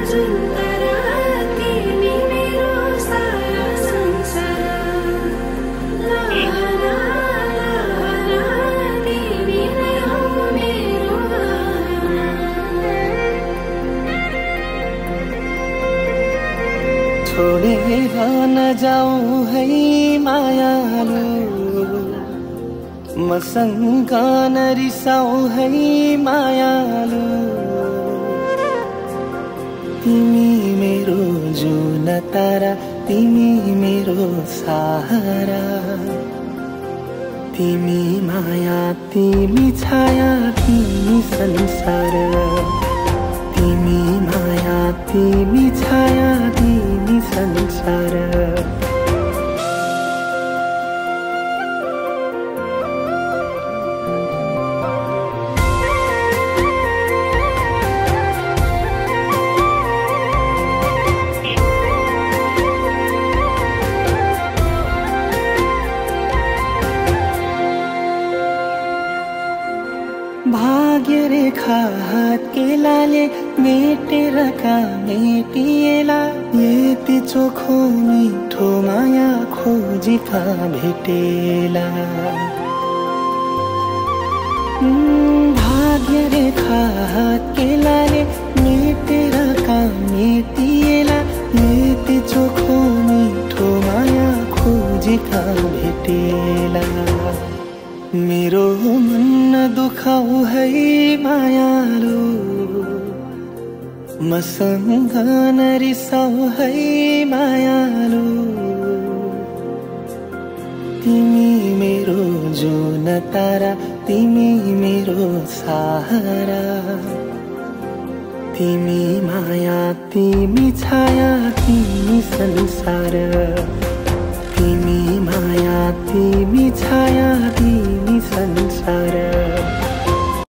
जुन तारा तिमी मेरो सारा संसार लहरा लहरा तिमी नै हो मेरो छोडेर नजाऊ है मायालु मसँग नरिसाऊ है मायालु तिमी मेरो जुन तारा तिमी मेरो सहारा तिमी माया तिमी छाया तिमी संसार तिमी माया तिमी छाया तिमी संसार भाग्य रेखा हात केलाले मेटेर मेटिएला यति चोखो मिठो माया खोजी भेटेला भाग्य रेखा हात केलाले मेटेर मेटिएला यति चोखो मिठो माया खोजी भेटेला मेरो मन दुखाऊ है मायालु मसँग नरिसाऊ है मायालु तिमी मेरो जुन तारा तिमी मेरो सहारा तिमी माया तिमी छाया तिमी संसार तिमी माया तिमी छाया तिमी संसार